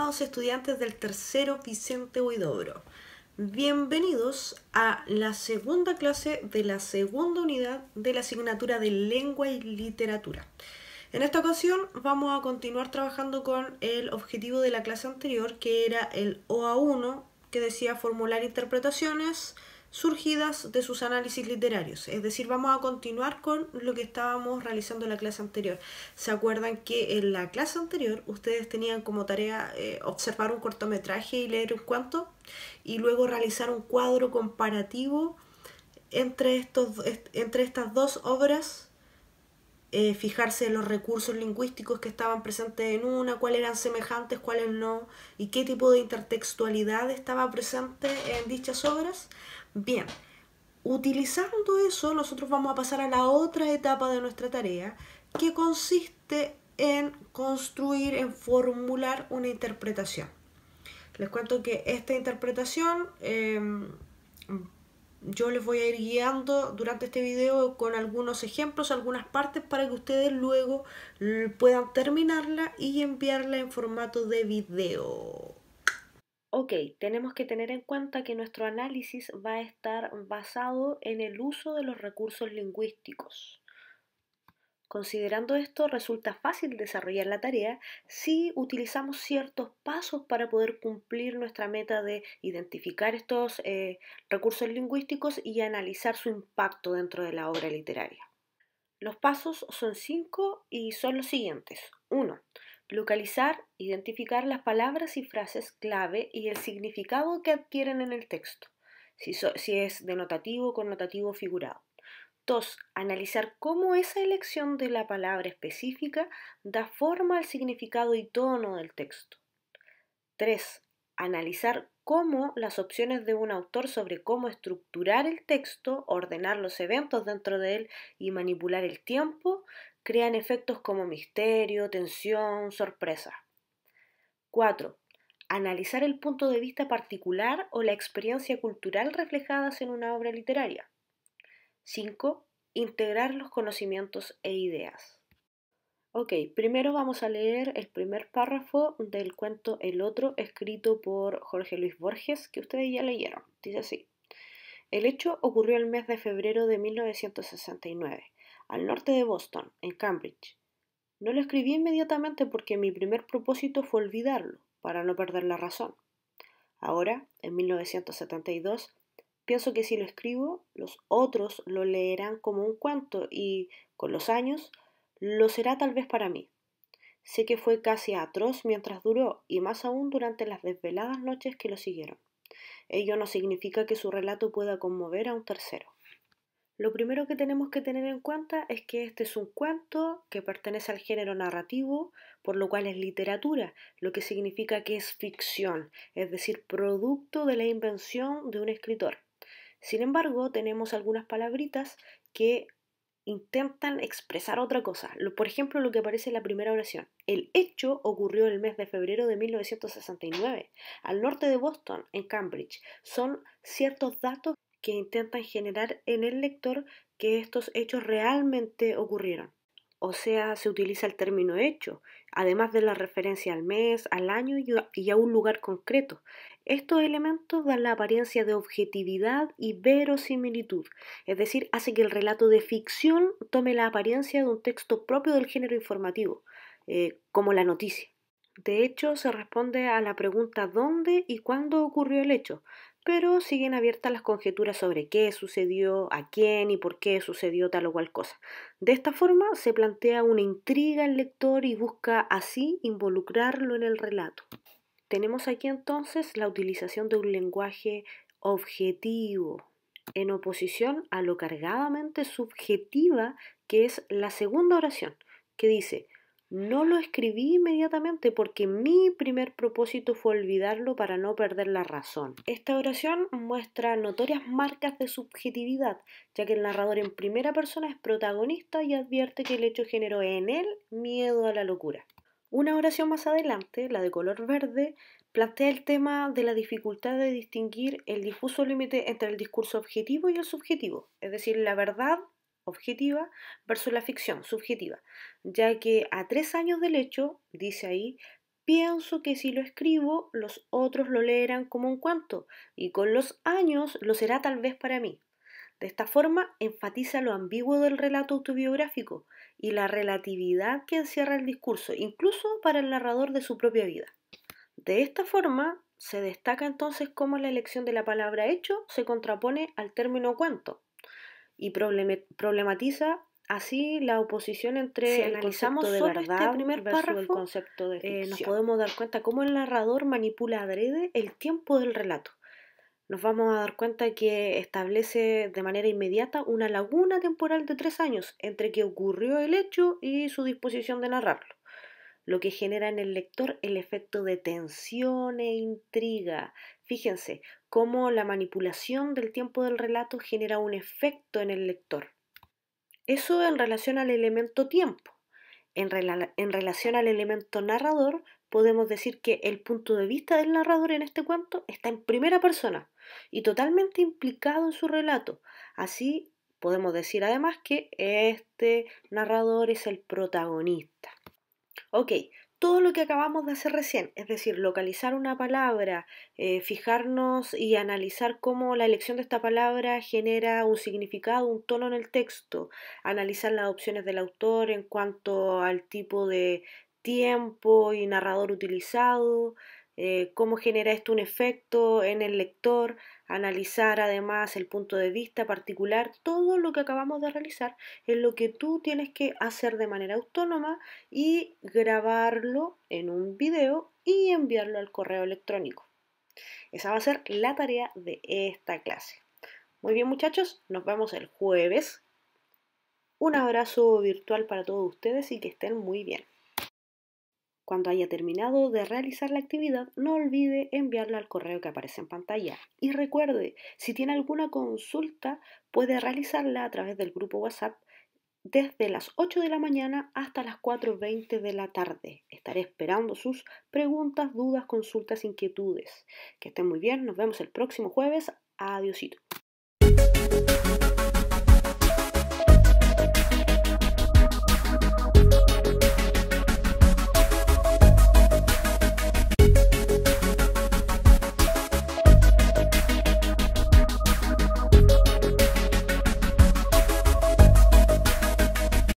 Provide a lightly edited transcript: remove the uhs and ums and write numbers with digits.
estimados estudiantes del tercero Vicente Huidobro. Bienvenidos a la segunda clase de la segunda unidad de la asignatura de Lengua y Literatura. En esta ocasión vamos a continuar trabajando con el objetivo de la clase anterior, que era el OA1, que decía formular interpretaciones surgidas de sus análisis literarios. Es decir, vamos a continuar con lo que estábamos realizando en la clase anterior. ¿Se acuerdan que en la clase anterior ustedes tenían como tarea observar un cortometraje y leer un cuento? Y luego realizar un cuadro comparativo entre estas dos obras, fijarse en los recursos lingüísticos que estaban presentes en una, cuáles eran semejantes, cuáles no, y qué tipo de intertextualidad estaba presente en dichas obras. Bien, utilizando eso, nosotros vamos a pasar a la otra etapa de nuestra tarea, que consiste en construir, en formular una interpretación. Les cuento que esta interpretación yo les voy a ir guiando durante este video con algunos ejemplos, algunas partes, para que ustedes luego puedan terminarla y enviarla en formato de video. Ok, tenemos que tener en cuenta que nuestro análisis va a estar basado en el uso de los recursos lingüísticos. Considerando esto, resulta fácil desarrollar la tarea si utilizamos ciertos pasos para poder cumplir nuestra meta de identificar estos recursos lingüísticos y analizar su impacto dentro de la obra literaria. Los pasos son 5 y son los siguientes. 1. Localizar, identificar las palabras y frases clave y el significado que adquieren en el texto, si es denotativo, connotativo o figurado. 2. Analizar cómo esa elección de la palabra específica da forma al significado y tono del texto. 3. Analizar cómo las opciones de un autor sobre cómo estructurar el texto, ordenar los eventos dentro de él y manipular el tiempo crean efectos como misterio, tensión, sorpresa. 4. Analizar el punto de vista particular o la experiencia cultural reflejadas en una obra literaria. 5. Integrar los conocimientos e ideas. Ok, primero vamos a leer el primer párrafo del cuento El Otro, escrito por Jorge Luis Borges, que ustedes ya leyeron. Dice así: el hecho ocurrió el mes de febrero de 1969, al norte de Boston, en Cambridge. No lo escribí inmediatamente porque mi primer propósito fue olvidarlo, para no perder la razón. Ahora, en 1972, pienso que si lo escribo, los otros lo leerán como un cuento y, con los años, lo será tal vez para mí. Sé que fue casi atroz mientras duró y más aún durante las desveladas noches que lo siguieron. Ello no significa que su relato pueda conmover a un tercero. Lo primero que tenemos que tener en cuenta es que este es un cuento que pertenece al género narrativo, por lo cual es literatura, lo que significa que es ficción, es decir, producto de la invención de un escritor. Sin embargo, tenemos algunas palabritas que intentan expresar otra cosa. Por ejemplo, lo que aparece en la primera oración. El hecho ocurrió el mes de febrero de 1969, al norte de Boston, en Cambridge. Son ciertos datos que intentan generar en el lector que estos hechos realmente ocurrieron. O sea, se utiliza el término hecho, además de la referencia al mes, al año y a un lugar concreto. Estos elementos dan la apariencia de objetividad y verosimilitud, es decir, hace que el relato de ficción tome la apariencia de un texto propio del género informativo, como la noticia. De hecho, se responde a la pregunta ¿dónde y cuándo ocurrió el hecho? Pero siguen abiertas las conjeturas sobre qué sucedió, a quién y por qué sucedió tal o cual cosa. De esta forma se plantea una intriga al lector y busca así involucrarlo en el relato. Tenemos aquí entonces la utilización de un lenguaje objetivo, en oposición a lo cargadamente subjetiva que es la segunda oración, que dice: no lo escribí inmediatamente porque mi primer propósito fue olvidarlo para no perder la razón. Esta oración muestra notorias marcas de subjetividad, ya que el narrador en primera persona es protagonista y advierte que el hecho generó en él miedo a la locura. Una oración más adelante, la de color verde, plantea el tema de la dificultad de distinguir el difuso límite entre el discurso objetivo y el subjetivo, es decir, la verdad objetiva versus la ficción subjetiva, ya que a 3 años del hecho, dice ahí, pienso que si lo escribo, los otros lo leerán como un cuento, y con los años lo será tal vez para mí. De esta forma, enfatiza lo ambiguo del relato autobiográfico y la relatividad que encierra el discurso, incluso para el narrador de su propia vida. De esta forma, se destaca entonces cómo la elección de la palabra hecho se contrapone al término cuento y problematiza así la oposición entre el concepto de verdad versus el concepto de ficción. Nos podemos dar cuenta cómo el narrador manipula adrede el tiempo del relato. Nos vamos a dar cuenta que establece de manera inmediata una laguna temporal de 3 años entre que ocurrió el hecho y su disposición de narrarlo, lo que genera en el lector el efecto de tensión e intriga. Fíjense cómo la manipulación del tiempo del relato genera un efecto en el lector. Eso en relación al elemento tiempo. En relación al elemento narrador, podemos decir que el punto de vista del narrador en este cuento está en primera persona y totalmente implicado en su relato. Así podemos decir además que este narrador es el protagonista. Ok, todo lo que acabamos de hacer recién, es decir, localizar una palabra, fijarnos y analizar cómo la elección de esta palabra genera un significado, un tono en el texto, analizar las opciones del autor en cuanto al tipo de tiempo y narrador utilizado, cómo genera esto un efecto en el lector, analizar además el punto de vista particular, todo lo que acabamos de realizar es lo que tú tienes que hacer de manera autónoma y grabarlo en un video y enviarlo al correo electrónico. Esa va a ser la tarea de esta clase. Muy bien, muchachos, nos vemos el jueves. Un abrazo virtual para todos ustedes y que estén muy bien. Cuando haya terminado de realizar la actividad, no olvide enviarla al correo que aparece en pantalla. Y recuerde, si tiene alguna consulta, puede realizarla a través del grupo WhatsApp desde las 8 de la mañana hasta las 4:20 de la tarde. Estaré esperando sus preguntas, dudas, consultas, inquietudes. Que estén muy bien, nos vemos el próximo jueves. Adiósito.